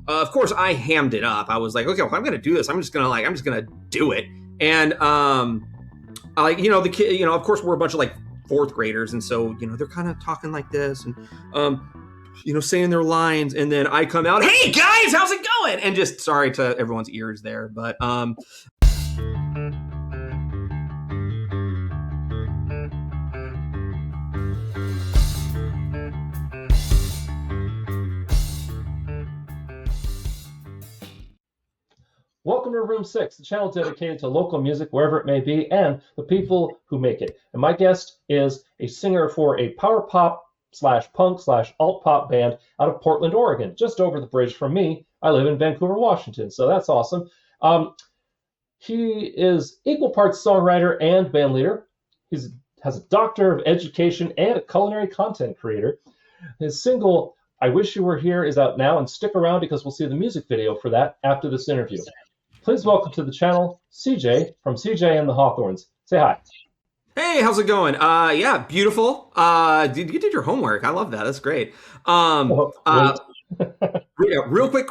of course, I hammed it up. I was like, okay, well, I'm gonna do this. I'm just gonna do it. And the kid, of course, we're a bunch of like fourth graders, and so they're kind of talking like this, and saying their lines, and then I come out, hey guys, how's it going? And just sorry to everyone's ears there, but Welcome to Room 6, the channel dedicated to local music, wherever it may be, and the people who make it. And my guest is a singer for a power pop / punk / alt pop band out of Portland, Oregon, just over the bridge from me. I live in Vancouver, Washington, so that's awesome. He is equal parts songwriter and band leader. He has a doctor of education and a culinary content creator. His single, I Wish You Were Here, is out now, and stick around because we'll see the music video for that after this interview. Please welcome to the channel, CJ from CJ and the Hawthorns. Say hi. Hey, how's it going? Yeah, beautiful. You did your homework. I love that. That's great. Real quick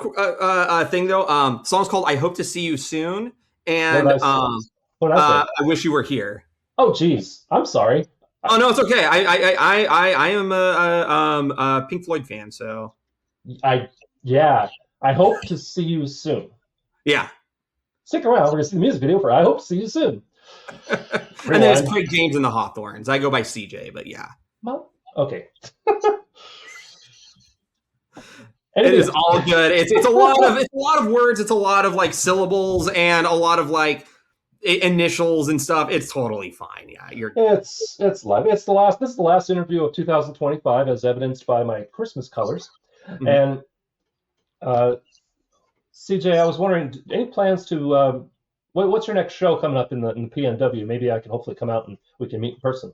thing though. Song's called "I Hope to See You Soon," and I Wish You Were Here. Oh, geez, I'm sorry. Oh no, it's okay. I am a Pink Floyd fan, so I hope to see you soon. Yeah. Stick around. We're going to see the music video for I Hope to See You Soon. And then it's CRAIG James and the Hawthorns. I go by CJ, but yeah. Well, okay. It is all good. It's a lot of words. It's a lot of like syllables and a lot of like initials and stuff. It's totally fine. Yeah, It's live. This is the last interview of 2025, as evidenced by my Christmas colors. Mm-hmm. And CJ, I was wondering, any plans to what's your next show coming up in the PNW? Maybe I can hopefully come out and we can meet in person.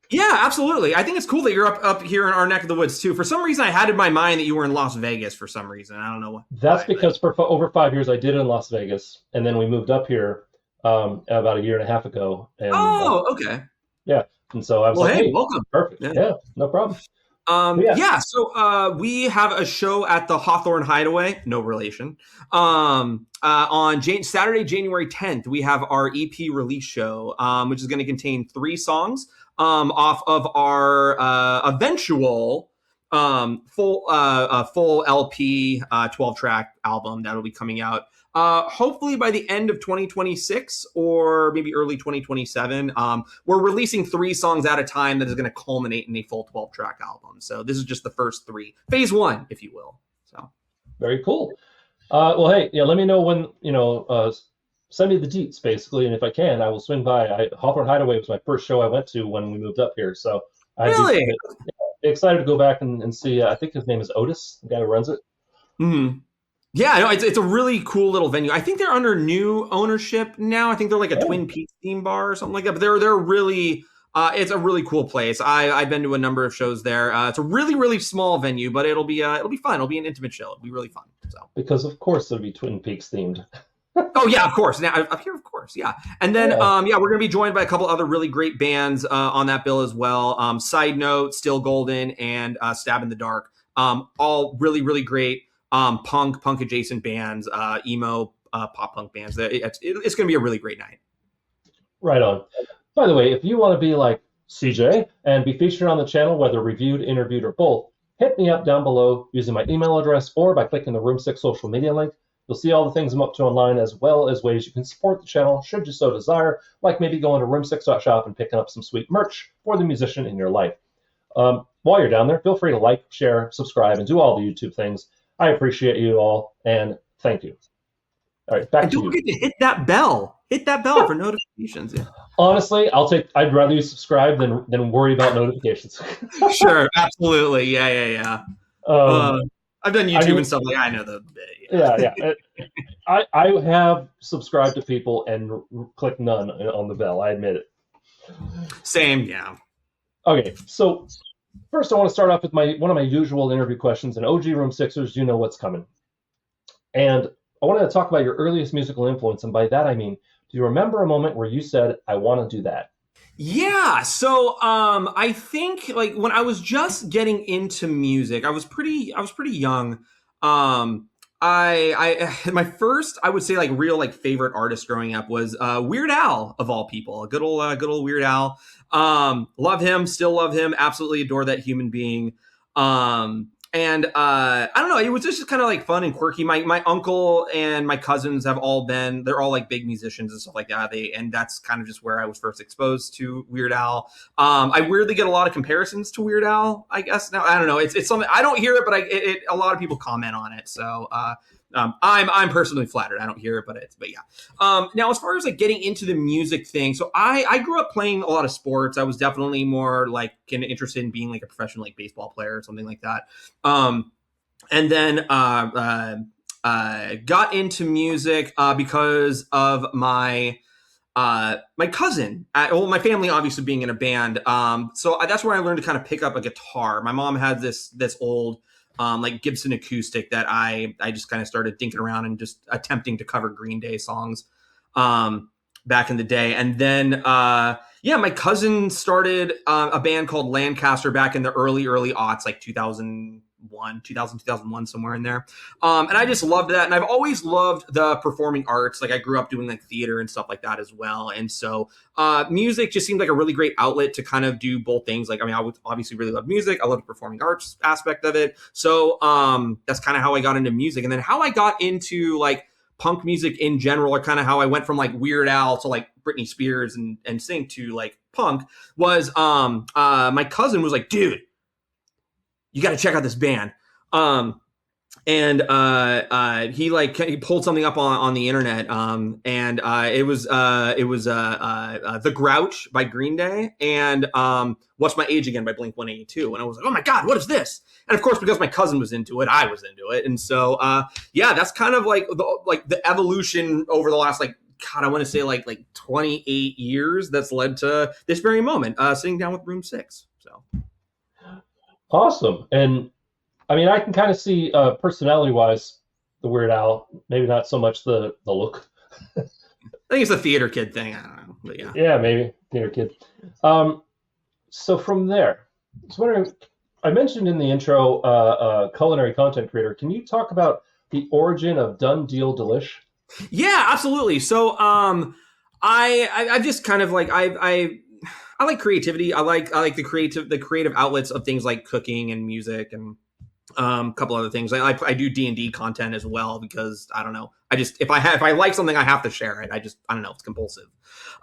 Yeah, absolutely. I think it's cool that you're up here in our neck of the woods too. For some reason, I had in my mind that you were in Las Vegas for some reason. I don't know why. That's because for over 5 years I did it in Las Vegas, and then we moved up here about a year and a half ago. And, okay. Yeah, and so I was hey, welcome. Perfect. Yeah, no problem. So we have a show at the Hawthorne Hideaway, no relation. On Saturday, January 10th, we have our EP release show, which is going to contain 3 songs off of our eventual full LP 12-track album that'll be coming out hopefully by the end of 2026 or maybe early 2027. We're releasing 3 songs at a time that is going to culminate in a full 12-track album. So this is just the first 3, phase 1, if you will. So very cool. Well, hey, let me know when, send me the deets basically, and if I can, I will swing by. Hawthorne Hideaway was my first show I went to when we moved up here, so I'd be excited to go back and see. I think his name is Otis, the guy who runs it. Mm-hmm. Yeah, no, it's a really cool little venue. I think they're under new ownership now. I think they're like a Twin Peaks theme bar or something like that. But they're really, it's a really cool place. I've been to a number of shows there. It's a really, really small venue, but it'll be fun. It'll be an intimate show. It'll be really fun. So because of course it'll be Twin Peaks themed. Oh yeah, of course. Now up here, of course, yeah. And then we're gonna be joined by a couple other really great bands on that bill as well. Side Note, Still Golden, and Stab in the Dark. All really, really great. Punk adjacent bands, emo, pop punk bands. It's going to be a really great night. Right on. By the way, if you want to be like CJ and be featured on the channel, whether reviewed, interviewed, or both, hit me up down below using my email address or by clicking the Room 6 social media link. You'll see all the things I'm up to online, as well as ways you can support the channel should you so desire, like maybe going to room6.shop and picking up some sweet merch for the musician in your life. While you're down there, feel free to like, share, subscribe, and do all the YouTube things. I appreciate you all, and thank you. All right, back to you. Don't forget to hit that bell. Hit that bell for notifications. Yeah. Honestly, I'd rather you subscribe than worry about notifications. Sure, absolutely. Yeah. I've done YouTube and stuff like that. I know the. Yeah. I have subscribed to people and clicked none on the bell. I admit it. Same, yeah. Okay, so first, I want to start off with one of my usual interview questions, and OG Room Sixers, you know what's coming. And I wanted to talk about your earliest musical influence, and by that I mean, do you remember a moment where you said, "I want to do that"? Yeah, so I think like when I was just getting into music, I was pretty young. my first, I would say, like real like favorite artist growing up was Weird Al, of all people. Good old Weird Al. Love him, still love him, absolutely adore that human being. And I don't know, it was just kind of like fun and quirky. My uncle and my cousins have all been, they're all like big musicians and stuff like that. And that's kind of just where I was first exposed to Weird Al. I weirdly get a lot of comparisons to Weird Al, I guess. Now, I don't know. It's something, I don't hear it, but a lot of people comment on it. So I'm personally flattered. I don't hear it, but yeah. Now, as far as like getting into the music thing, so I grew up playing a lot of sports. I was definitely more like kind of interested in being like a professional like baseball player or something like that. And then got into music because of my cousin. My family obviously being in a band. So that's where I learned to kind of pick up a guitar. My mom had this old like Gibson acoustic that I just kind of started dinking around and just attempting to cover Green Day songs back in the day. And then my cousin started a band called Lancaster back in the early aughts, like 2001, somewhere in there. And I just loved that. And I've always loved the performing arts. Like I grew up doing like theater and stuff like that as well. And so music just seemed like a really great outlet to kind of do both things. Like, I mean, I would obviously really love music. I love the performing arts aspect of it. So that's kind of how I got into music. And then how I got into like punk music in general, or kind of how I went from like Weird Al to like Britney Spears and sing to like punk was my cousin was like, dude, you got to check out this band. He pulled something up on the internet. It was The Grouch by Green Day and What's My Age Again by Blink-182. And I was like, oh my God, what is this? And of course, because my cousin was into it, I was into it. And so, that's kind of like the evolution over the last like, God, I want to say like 28 years that's led to this very moment, sitting down with Room 6. So. Awesome. And I mean, I can kind of see personality-wise the Weird Al, maybe not so much the look. I think it's a theater kid thing. I don't know, but yeah. Yeah, maybe theater kid. So from there, I was wondering, I mentioned in the intro culinary content creator. Can you talk about the origin of Done Deal Delish? Yeah, absolutely. So I just kind of like I like creativity. I like the creative outlets of things like cooking and music and a couple other things. I do D&D content as well because I don't know. If I like something, I have to share it. I don't know. It's compulsive.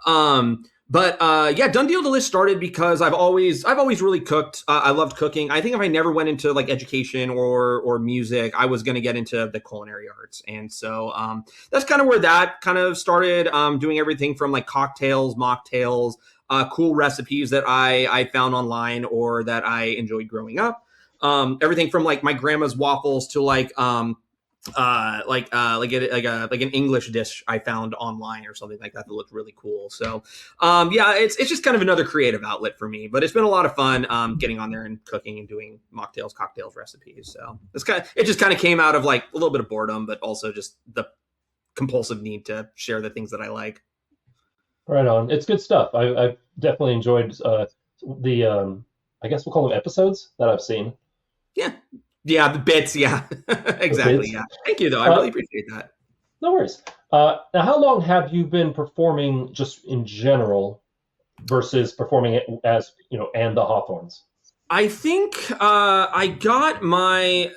Done Deal Delish started because I've always really cooked. I loved cooking. I think if I never went into like education or music, I was going to get into the culinary arts. And so that's kind of where that kind of started, doing everything from like cocktails, mocktails, cool recipes that I found online or that I enjoyed growing up. Everything from like my grandma's waffles to like an English dish I found online or something like that that looked really cool. So it's just kind of another creative outlet for me, but it's been a lot of fun getting on there and cooking and doing mocktails, cocktails, recipes. So it just kind of came out of like a little bit of boredom, but also just the compulsive need to share the things that I like. Right on. It's good stuff. I've definitely enjoyed the I guess we'll call them episodes that I've seen. Yeah, the bits. Yeah, exactly. Yeah. Thank you, though. I really appreciate that. No worries. Now, how long have you been performing just in general versus performing it as, and the Hawthorns? I think I got my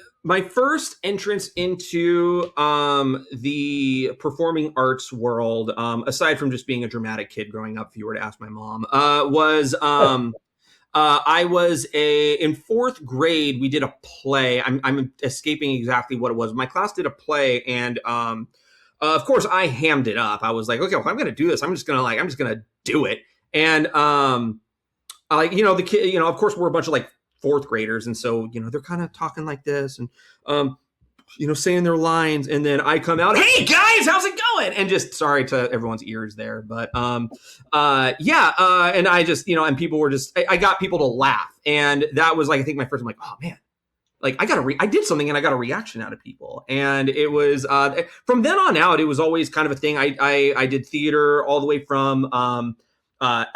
first entrance into the performing arts world, aside from just being a dramatic kid growing up, if you were to ask my mom, was I was in fourth grade. We did a play. I'm escaping exactly what it was. My class did a play, and of course I hammed it up. I was like, okay, well, if I'm going to do this, I'm just going to do it. And the kid, of course we're a bunch of like fourth graders, and so they're kind of talking like this and saying their lines, and then I come out, hey guys, how's it going? And just sorry to everyone's ears there, but and I just and people were just I got people to laugh, and that was like I think my first. I'm like, oh man, like I did something and I got a reaction out of people, and it was from then on out it was always kind of a thing. I did theater all the way from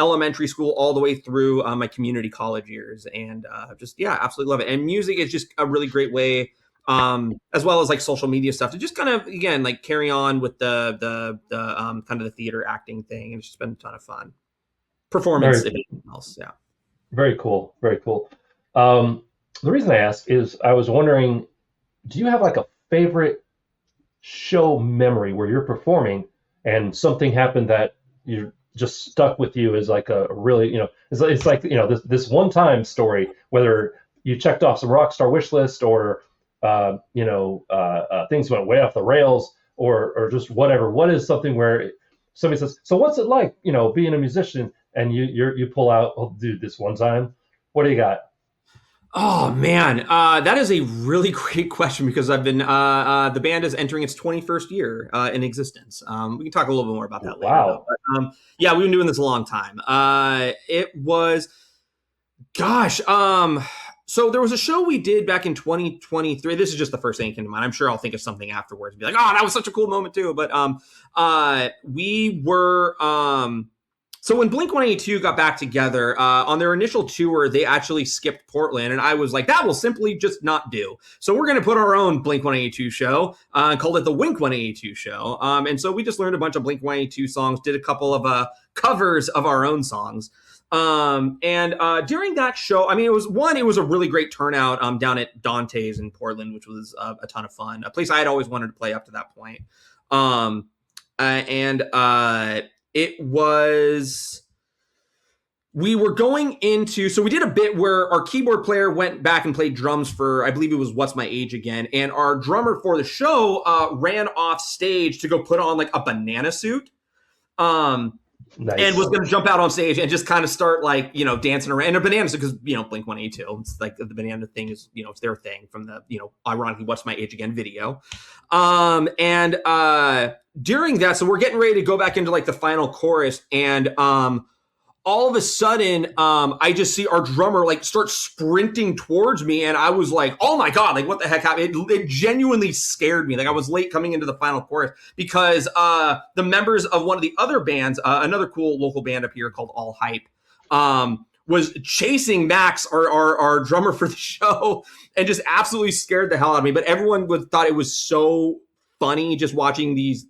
elementary school all the way through my community college years, and absolutely love it. And music is just a really great way as well as like social media stuff to just kind of, again, like carry on with the kind of the theater acting thing. And it's just been a ton of fun. Performance, Very, if anything else. Yeah. very cool. Very cool. The reason I asked is I was wondering, do you have like a favorite show memory where you're performing and something happened that you just stuck with you as like a really, it's like, this one time story, whether you checked off some rock star wish list or, things went way off the rails or just whatever. What is something where somebody says, so what's it like, being a musician, and you pull out, oh, dude, this one time, what do you got? Oh man, that is a really great question because I've been the band is entering its 21st year in existence. We can talk a little bit more about that later, though. Wow. But yeah, we've been doing this a long time. It was, gosh, so there was a show we did back in 2023. This is just the first thing that came to mind. I'm sure I'll think of something afterwards and be like, oh, that was such a cool moment too. But we were so when Blink-182 got back together, on their initial tour, they actually skipped Portland. And I was like, that will simply just not do. So we're going to put our own Blink-182 show and called it the Wink-182 show. And so we just learned a bunch of Blink-182 songs, did a couple of covers of our own songs. During that show, I mean, it was a really great turnout down at Dante's in Portland, which was a ton of fun, a place I had always wanted to play up to that point. It was, we were going into, so we did a bit where our keyboard player went back and played drums for, I believe it was What's My Age Again. And our drummer for the show ran off stage to go put on like a banana suit. Nice. And was going to jump out on stage and just kind of start like, dancing around. And a banana suit, because, Blink-182, it's like the banana thing is, it's their thing from the, ironically, What's My Age Again video. During that, so we're getting ready to go back into like the final chorus, and all of a sudden, I just see our drummer like start sprinting towards me, and I was like, "Oh my god! Like, what the heck happened?" It genuinely scared me. Like, I was late coming into the final chorus because the members of one of the other bands, another cool local band up here called All Hype, was chasing Max, our drummer for the show, and just absolutely scared the hell out of me. But everyone thought it was so funny just watching these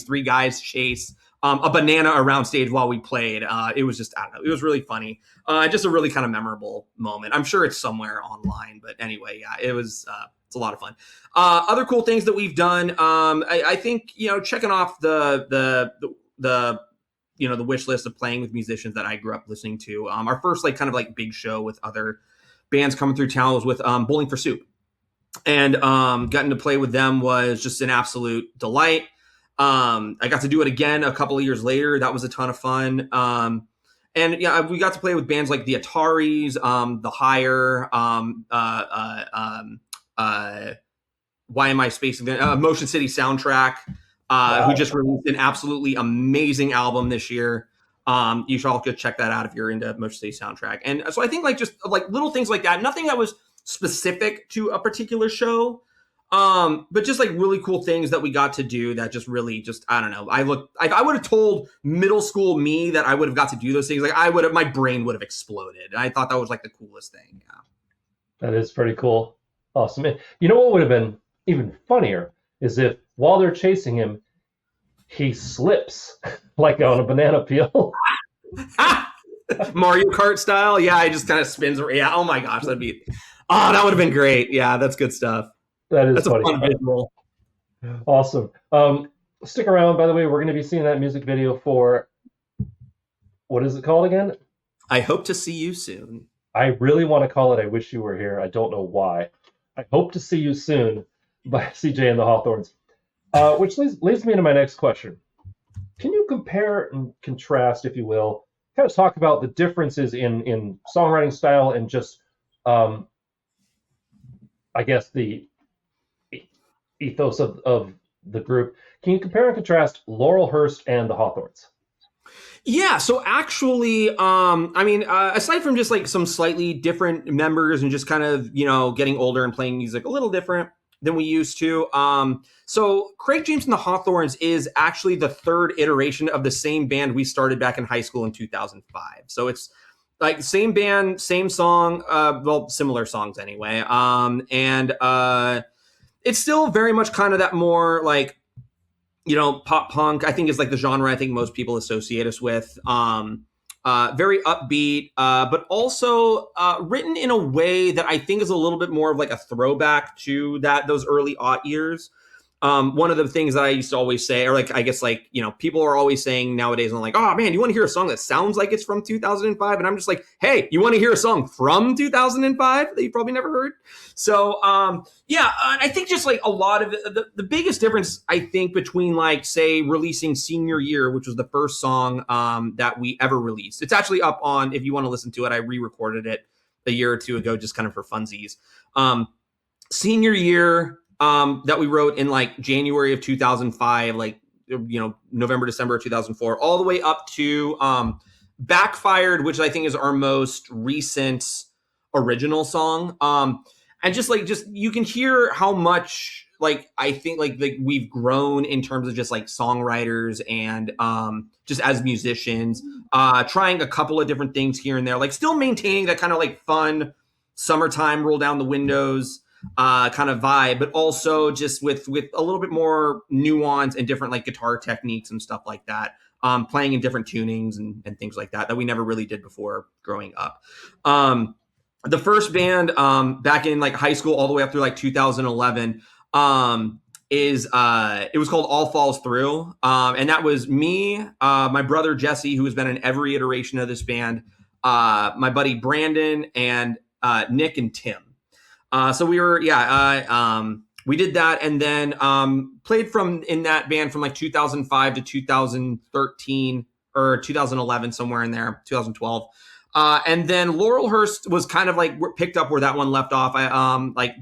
three guys chase a banana around stage while we played. It was just, I don't know, it was really funny. Just a really kind of memorable moment. I'm sure it's somewhere online, but anyway, yeah, it's a lot of fun. Other cool things that we've done. I think, checking off the wish list of playing with musicians that I grew up listening to. Our first like kind of like big show with other bands coming through town was with Bowling for Soup. And getting to play with them was just an absolute delight. I got to do it again a couple of years later. That was a ton of fun. And yeah, we got to play with bands like the Ataris, the Higher, why am I spacing there? Motion City Soundtrack, who just released an absolutely amazing album this year. You should all go check that out if you're into Motion City Soundtrack. And so I think like just like little things like that, nothing that was specific to a particular show, but just like really cool things that we got to do that just really just, I don't know. I would have told middle school me that I would have got to do those things. Like my brain would have exploded. And I thought that was like the coolest thing. Yeah. That is pretty cool. Awesome. You know what would have been even funnier is if while they're chasing him, he slips like on a banana peel. Mario Kart style. Yeah. He just kind of spins. Yeah. Oh my gosh. That would have been great. Yeah. That's good stuff. That's funny. A fun visual. Awesome. Stick around, by the way. We're going to be seeing that music video for, what is it called again? I Hope to See You Soon. I really want to call it I Wish You Were Here. I don't know why. I Hope to See You Soon by CJ and the Hawthorns. Which leads me into my next question. Can you compare and contrast, if you will, kind of talk about the differences in songwriting style and just, I guess, the ethos of the group? Can you compare and contrast Laurelhurst and the Hawthorns? Yeah, so actually, aside from just like some slightly different members and just kind of, getting older and playing music a little different than we used to. So Craig James and the Hawthorns is actually the third iteration of the same band we started back in high school in 2005. So it's like same band, same song, similar songs anyway. it's still very much kind of that more like, pop punk, I think, is like the genre I think most people associate us with. Very upbeat, but also written in a way that I think is a little bit more of like a throwback to those early aught years. One of the things that I used to always say, or like, I guess like, people are always saying nowadays, I'm like, oh man, you want to hear a song that sounds like it's from 2005? And I'm just like, hey, you want to hear a song from 2005 that you probably never heard? So, yeah, I think just like a lot of the biggest difference, I think, between like, say, releasing Senior Year, which was the first song that we ever released. It's actually up on, if you want to listen to it, I re-recorded it a year or two ago, just kind of for funsies. Senior Year, that we wrote in like January of 2005, like, November, December of 2004, all the way up to Backfired, which I think is our most recent original song. And just you can hear how much like I think like we've grown in terms of just like songwriters and just as musicians, trying a couple of different things here and there, like still maintaining that kind of like fun summertime roll down the windows kind of vibe, but also just with a little bit more nuance and different like guitar techniques and stuff like that, playing in different tunings and things like that we never really did before growing up. The first band back in like high school all the way up through like 2011 is it was called All Falls Through, and that was me, my brother Jesse, who has been in every iteration of this band, my buddy Brandon, and Nick and Tim. So we were, we did that, and then played in that band from like 2005 to 2013 or 2011, somewhere in there, 2012. And then Laurelhurst was kind of like picked up where that one left off. Like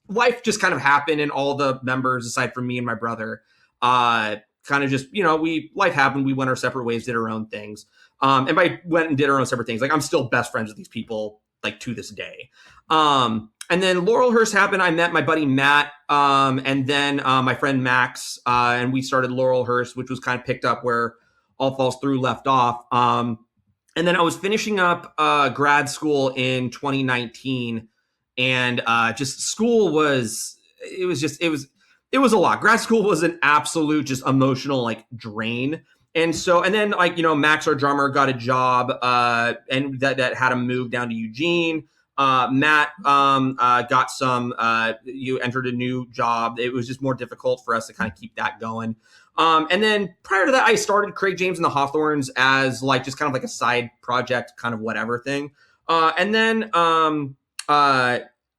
life just kind of happened, and all the members, aside from me and my brother, kind of just, life happened. We went our separate ways, did our own things. And by went and did our own separate things, like I'm still best friends with these people like to this day. And then Laurelhurst happened. I met my buddy Matt, and then my friend Max, and we started Laurelhurst, which was kind of picked up where All Falls Through left off. And then I was finishing up grad school in 2019, and just school was it was a lot. Grad school was an absolute just emotional like drain. And so, and then like, Max, our drummer, got a job and that had him move down to Eugene. Matt got you entered a new job. It was just more difficult for us to kind of keep that going. And then prior to that, I started Craig James and the Hawthorns as like just kind of like a side project, kind of whatever thing. And then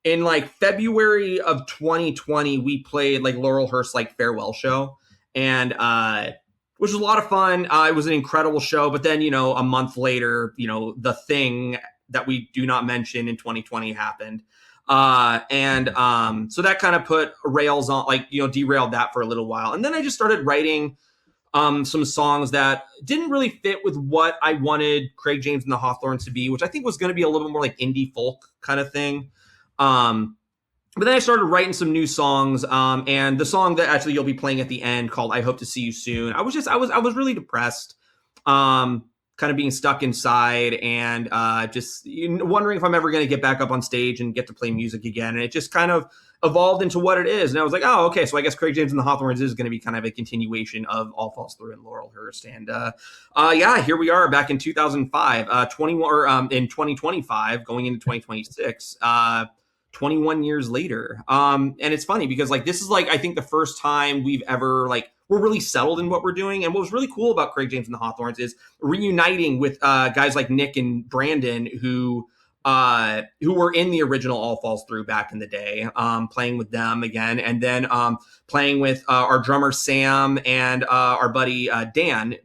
in like February of 2020, we played like Laurelhurst like farewell show, and which was a lot of fun. It was an incredible show. But then, a month later, the thing that we do not mention in 2020 happened. So that kind of put rails on, like, derailed that for a little while. And then I just started writing some songs that didn't really fit with what I wanted Craig James and the Hawthorns to be, which I think was going to be a little bit more like indie folk kind of thing. But then I started writing some new songs, and the song that actually you'll be playing at the end, called "I Hope to See You Soon." I was really depressed, kind of being stuck inside, and just wondering if I'm ever going to get back up on stage and get to play music again. And it just kind of evolved into what it is. And I was like, oh, okay, so I guess Craig James and the Hawthorns is going to be kind of a continuation of All Falls Through and Laurelhurst. And here we are back in 2005, 21 or in 2025, going into 2026. 21 years later. And it's funny because like this is like I think the first time we've ever we're really settled in what we're doing. And what was really cool about Craig James and the Hawthorns is reuniting with guys like Nick and Brandon who were in the original All Falls Through back in the day, playing with them again, and then playing with our drummer Sam and our buddy Dan.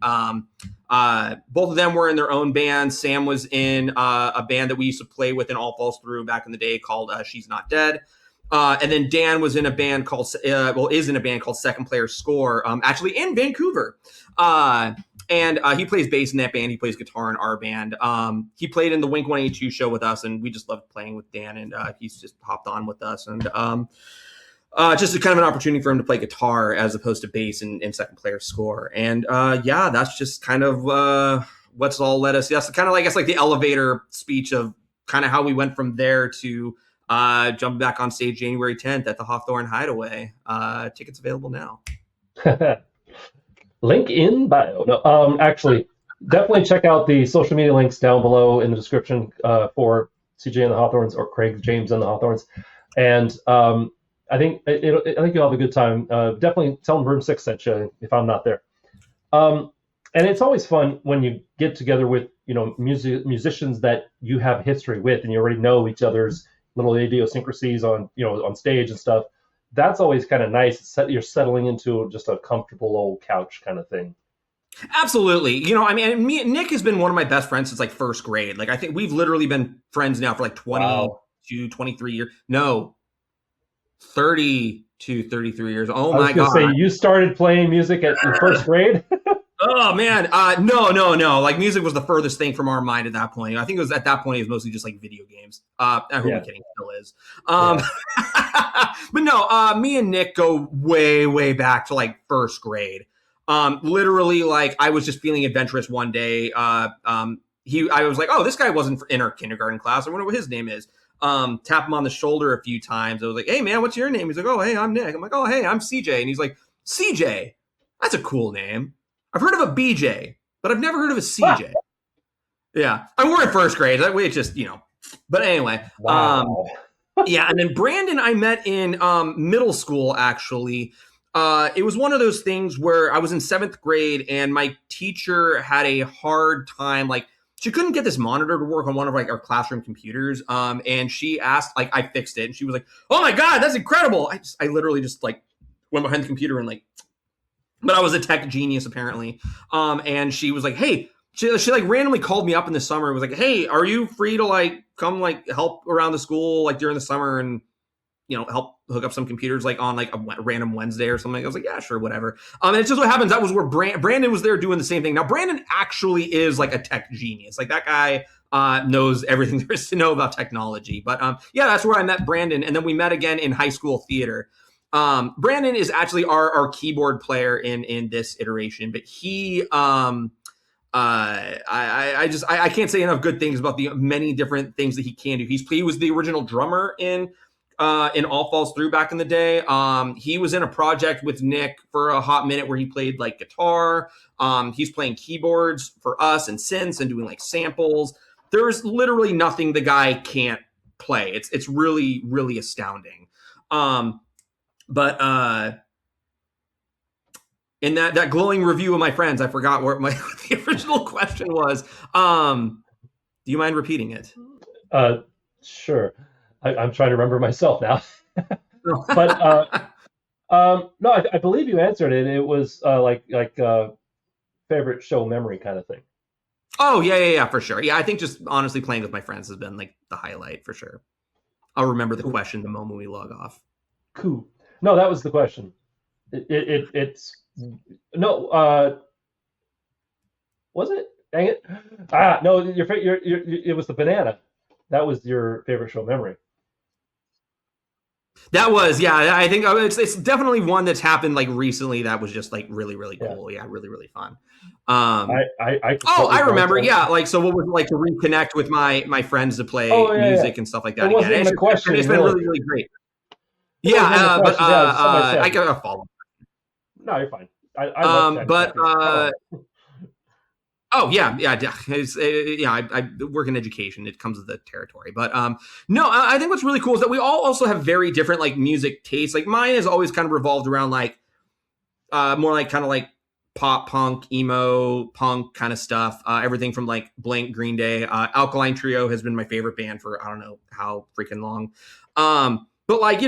Both of them were in their own band. Sam was in a band that we used to play with in All Falls Through back in the day called She's Not Dead. And then Dan was in a band called, is in a band called Second Player Score, actually in Vancouver. And he plays bass in that band. He plays guitar in our band. He played in the Wink 182 show with us, and we just loved playing with Dan, and he's just hopped on with us. And just a kind of an opportunity for him to play guitar as opposed to bass in Second Player Score. And that's just kind of what's all led us. That's kind of like, I guess, like the elevator speech of kind of how we went from there to jumping back on stage January 10th at the Hawthorne Hideaway. Tickets available now. Link in bio. No, actually, definitely check out the social media links down below in the description for CJ and the Hawthorns or Craig James and the Hawthorns. And I think I think you'll have a good time. Definitely tell them Room 6 sent you if I'm not there. And it's always fun when you get together with musicians that you have history with, and you already know each other's little idiosyncrasies on on stage and stuff. That's always kind of nice. You're settling into just a comfortable old couch kind of thing. Absolutely. Nick has been one of my best friends since like first grade. Like I think we've literally been friends now for like 22, 23 years. No, 30 to 33 years. Oh my God. Say you started playing music in first grade? Oh man, no. Like music was the furthest thing from our mind at that point. I think it was at that point it was mostly just like video games. Who am I kidding? Still is. But no, me and Nick go way back to like first grade. Literally, like I was just feeling adventurous one day. I was like, oh, this guy wasn't in our kindergarten class. I wonder what his name is. Tap him on the shoulder a few times. I was like, hey man, what's your name? He's like, oh, hey, I'm Nick. I'm like, oh, hey, I'm CJ. And he's like, CJ, that's a cool name. I've heard of a BJ, but I've never heard of a CJ. Yeah. We're in first grade. We just, but anyway. Wow. Yeah. And then Brandon, I met in middle school, actually. It was one of those things where I was in 7th grade and my teacher had a hard time. Like she couldn't get this monitor to work on one of like our classroom computers. And she asked, like, I fixed it. And she was like, oh my God, that's incredible. I literally just like went behind the computer and like, but I was a tech genius apparently. And she was like, hey, she like randomly called me up in the summer and was like, hey, are you free to like come like help around the school like during the summer and help hook up some computers like on like a random Wednesday or something. I was like, yeah, sure, whatever. And it's just what happens. That was where Brandon was there doing the same thing. Now, Brandon actually is like a tech genius. Like that guy knows everything there is to know about technology. But yeah, that's where I met Brandon. And then we met again in high school theater. Brandon is actually our keyboard player in this iteration, but he I can't say enough good things about the many different things that he can do. He was the original drummer in All Falls Through back in the day. He was in a project with Nick for a hot minute where he played like guitar. He's playing keyboards for us and synths and doing like samples. There's literally nothing the guy can't play. It's really, really astounding. But in that glowing review of my friends, I forgot what the original question was. Do you mind repeating it? Sure. I'm trying to remember myself now. But no, I believe you answered it. It was like favorite show memory kind of thing. Oh yeah, for sure. Yeah, I think just honestly playing with my friends has been like the highlight for sure. I'll remember the question the moment we log off. Cool. No, that was the question. It's no. Was it? Dang it! No. It was the banana. That was your favorite show memory. That was, yeah. I think it's definitely one that's happened like recently. That was just like really, really cool. Yeah, really, really fun. I remember. Yeah, like so. What was it like to reconnect with my friends to play music and stuff like that? Again. It's been really, really great. Yeah, but I got a follow. No, you're fine. Oh yeah. I work in education. It comes with the territory, but no. I think what's really cool is that we all also have very different like music tastes. Like mine has always kind of revolved around like more like kind of like pop punk, emo punk kind of stuff. Everything from like Blink, Green Day, Alkaline Trio has been my favorite band for I don't know how freaking long. But like,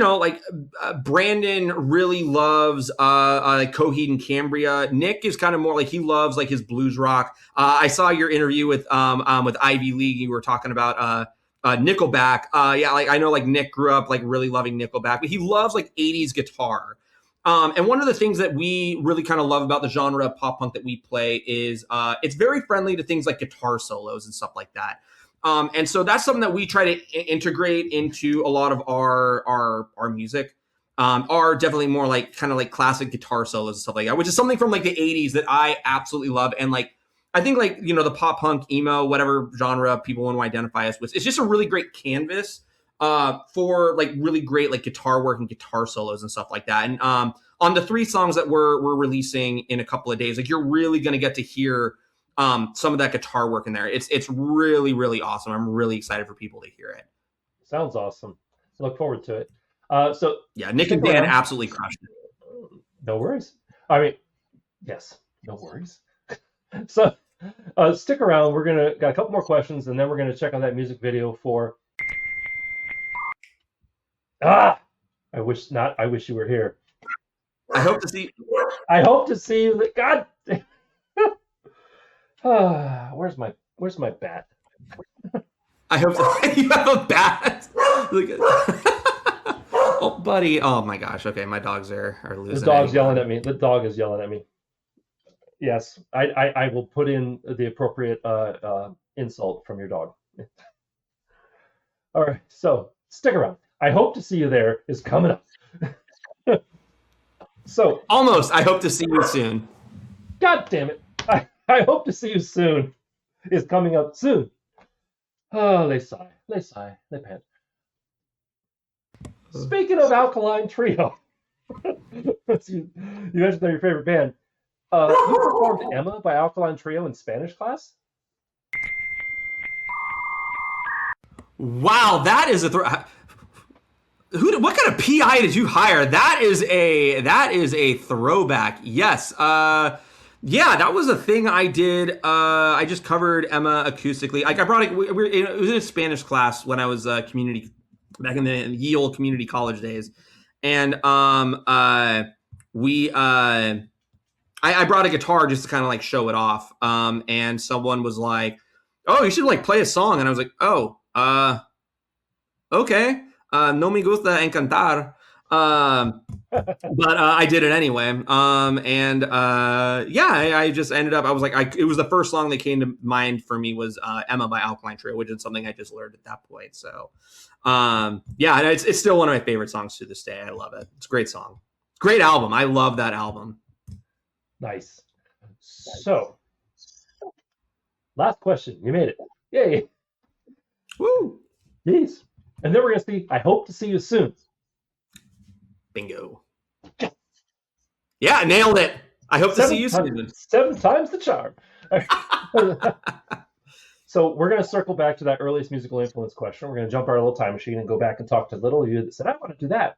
Brandon really loves like Coheed and Cambria. Nick is kind of more like he loves like his blues rock. I saw your interview with Ivy League. You were talking about Nickelback. Yeah, like I know like Nick grew up like really loving Nickelback, but he loves like 80s guitar. And one of the things that we really kind of love about the genre of pop punk that we play is it's very friendly to things like guitar solos and stuff like that. And so that's something that we try to integrate into a lot of our music. Are definitely more like kind of like classic guitar solos and stuff like that, which is something from like the 80s that I absolutely love. And like I think like the pop punk, emo, whatever genre people want to identify us with, it's just a really great canvas for like really great like guitar work and guitar solos and stuff like that. And on the 3 songs that we're releasing in a couple of days, like you're really going to get to hear some of that guitar work in there. It's really, really awesome. I'm really excited for people to hear it. Sounds awesome. Look forward to it. So yeah, Nick and Dan absolutely crushed it. No worries. I mean, yes, no worries. So stick around. We're got a couple more questions, and then we're gonna check out that music video for. I wish you were here. I hope to see. I hope to see you. God. Where's my bat? I hope you have a bat. Oh, buddy. Oh my gosh. Okay, my dogs are losing. The dog's yelling at me. The dog is yelling at me. Yes, I will put in the appropriate insult from your dog. All right, so stick around. I hope to see you there is coming up. So almost. I hope to see you soon. God damn it! I hope to see you soon is coming up soon. Oh, they sigh, they pant. Speaking of Alkaline Trio, you mentioned they're your favorite band. You performed Emma by Alkaline Trio in Spanish class? Wow, that is a what kind of PI did you hire? That is a throwback. Yes. Yeah, that was a thing I did. I just covered Emma acoustically. Like I brought it. It was in a Spanish class when I was community back in the ye old community college days, and I brought a guitar just to kind of like show it off. And someone was like, "Oh, you should like play a song," and I was like, "Oh, okay. No me gusta encantar." But I did it anyway. I just ended up. I was like, it was the first song that came to mind for me was Emma by Alkaline Trio, which is something I just learned at that point. So, it's still one of my favorite songs to this day. I love it. It's a great song. Great album. I love that album. Nice. So, last question. You made it. Yay. Woo. Yes. And then we're going to see, I hope to see you soon. Bingo. Yeah, nailed it. I hope to see you soon. 7 times the charm. So we're going to circle back to that earliest musical influence question. We're going to jump our little time machine and go back and talk to little you that said, I want to do that.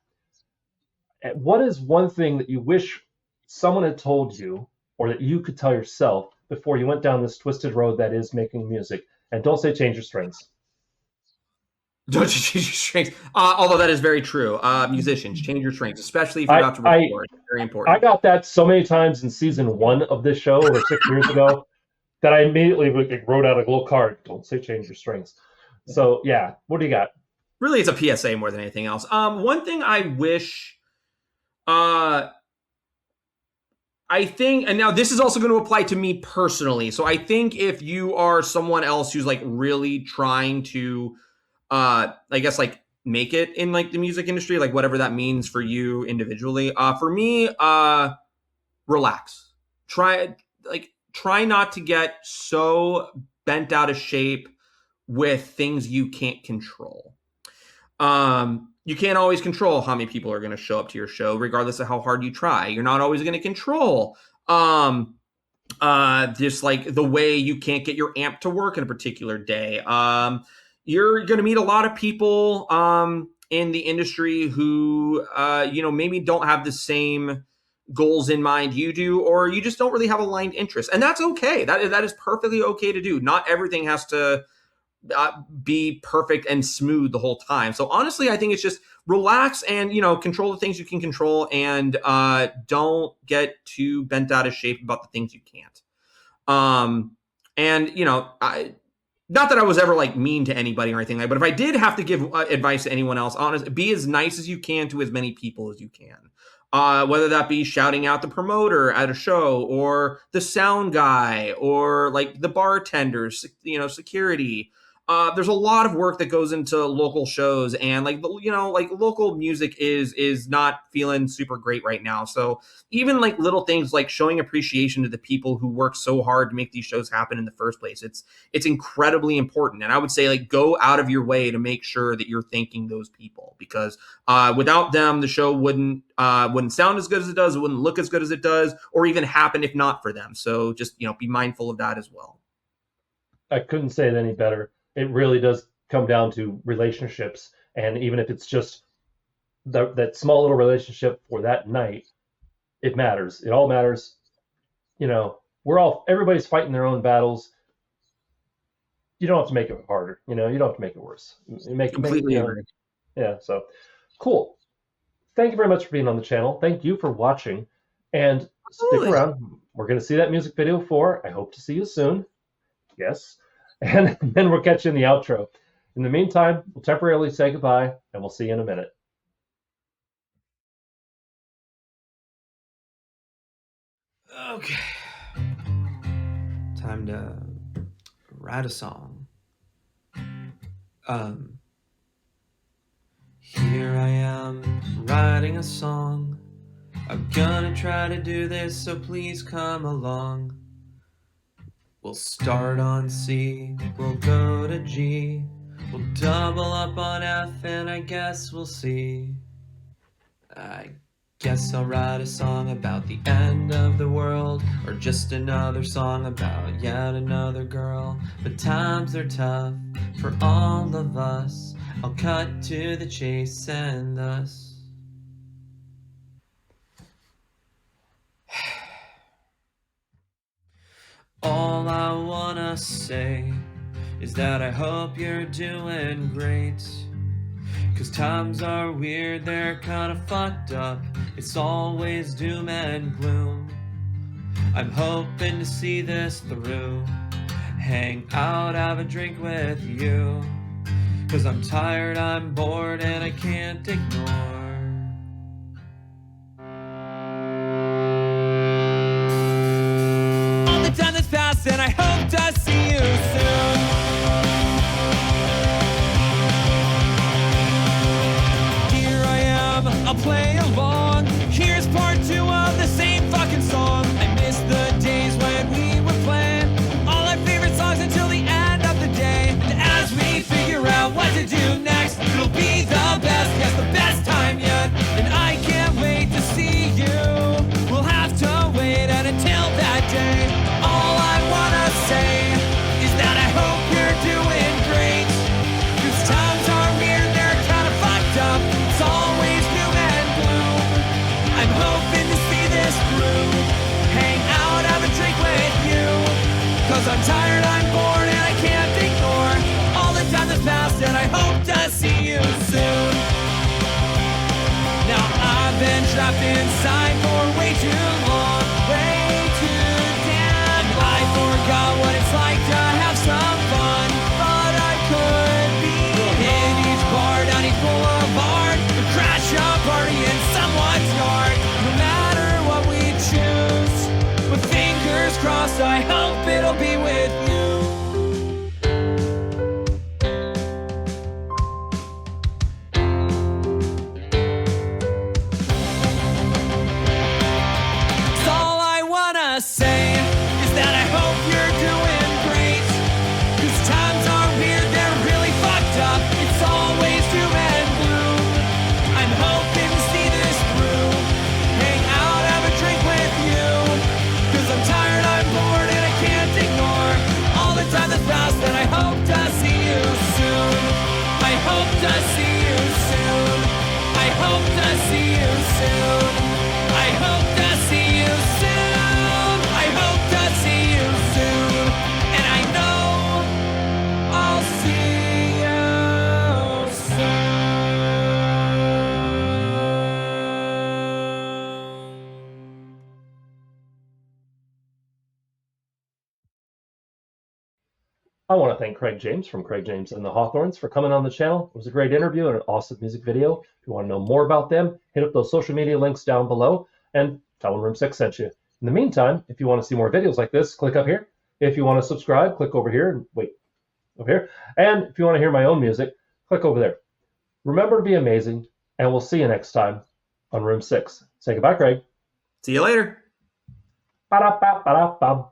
And what is one thing that you wish someone had told you or that you could tell yourself before you went down this twisted road that is making music? And don't say change your strings. Don't you change your strings? Although that is very true. Musicians, change your strings, especially if you're about to record. It's very important. I got that so many times in season 1 of this show over 6 years ago that I immediately wrote out a little card. Don't say change your strings. So, yeah. What do you got? Really, it's a PSA more than anything else. One thing I wish... I think, and now this is also going to apply to me personally. So I think if you are someone else who's like really trying to... I guess like make it in like the music industry, like whatever that means for you individually. For me, relax. Try not to get so bent out of shape with things you can't control. You can't always control how many people are going to show up to your show, regardless of how hard you try. You're not always going to control just like the way you can't get your amp to work in a particular day. You're going to meet a lot of people in the industry who, maybe don't have the same goals in mind you do, or you just don't really have aligned interests. And that's okay. That is perfectly okay to do. Not everything has to be perfect and smooth the whole time. So honestly, I think it's just relax and, control the things you can control and don't get too bent out of shape about the things you can't. Not that I was ever like mean to anybody or anything like that, but if I did have to give advice to anyone else, honestly, be as nice as you can to as many people as you can. Whether that be shouting out the promoter at a show or the sound guy or like the bartenders, security. there's a lot of work that goes into local shows, and like local music is not feeling super great right now. So even like little things like showing appreciation to the people who work so hard to make these shows happen in the first place, it's incredibly important. And I would say like go out of your way to make sure that you're thanking those people, because without them the show wouldn't sound as good as it does, it wouldn't look as good as it does, or even happen if not for them. So just be mindful of that as well. I couldn't say it any better. It really does come down to relationships, and even if it's just that small little relationship for that night, it matters. It all matters. Everybody's fighting their own battles. You don't have to make it harder. You don't have to make it worse. Completely agree. Yeah. So cool. Thank you very much for being on the channel. Thank you for watching, and stick around. We're going to see that music video I hope to see you soon. Yes. And then we'll catch you in the outro. In the meantime, we'll temporarily say goodbye, and we'll see you in a minute. Okay. Time to write a song. Here I am writing a song. I'm gonna try to do this, so please come along. We'll start on C, we'll go to G, we'll double up on F, and I guess we'll see. I guess I'll write a song about the end of the world, or just another song about yet another girl. But times are tough for all of us. I'll cut to the chase and thus all I wanna say is that I hope you're doing great. 'Cause times are weird, they're kinda fucked up. It's always doom and gloom. I'm hoping to see this through. Hang out, have a drink with you. 'Cause I'm tired, I'm bored, and I can't ignore. All the time that's passed, and I hope to see you soon. Here I am, I'll play along. Here's part 2 of the same fucking song. I miss the days when we were playing all our favorite songs until the end of the day. And as we figure out what to do next, it'll be the best, yes, the best time yet. And I can't wait to see you. We'll have to wait until that day. All I wanna say is that I hope you're doing great. 'Cause times are weird, they're kinda fucked up. It's always doom and gloom. I'm hoping to see this through. Hang out, have a drink with you. 'Cause I'm tired, I'm bored, and I can't ignore all the time that's passed, and I hope to see you soon. Now I've been trapped inside for way too long, way too damn long. I forgot what it's like to have some fun, but I could be. We'll hit each bar down each boulevard, or crash a party in someone's yard. No matter what we choose, with fingers crossed, I hope it'll be with you. Say is that I hope you're doing great. 'Cause times are weird, they're really fucked up. It's always doom and gloom. I'm hoping to see this through. Hang out, have a drink with you. 'Cause I'm tired, I'm bored, and I can't ignore all the time that's passed, and I hope to see you soon. I hope to see you soon. I hope to see you soon. I hope to see you soon. I hope to see you soon, and I know I'll see you soon. I want to thank Craig James from Craig James and the Hawthorns for coming on the channel. It was a great interview and an awesome music video. If you want to know more about them, hit up those social media links down below and tell them Room 6 sent you. In the meantime, if you want to see more videos like this, click up here. If you want to subscribe, click over here and wait. over here. And if you want to hear my own music, click over there. Remember to be amazing, and we'll see you next time on Room 6. Say goodbye, Craig. See you later. Ba-da-ba-ba-da-ba.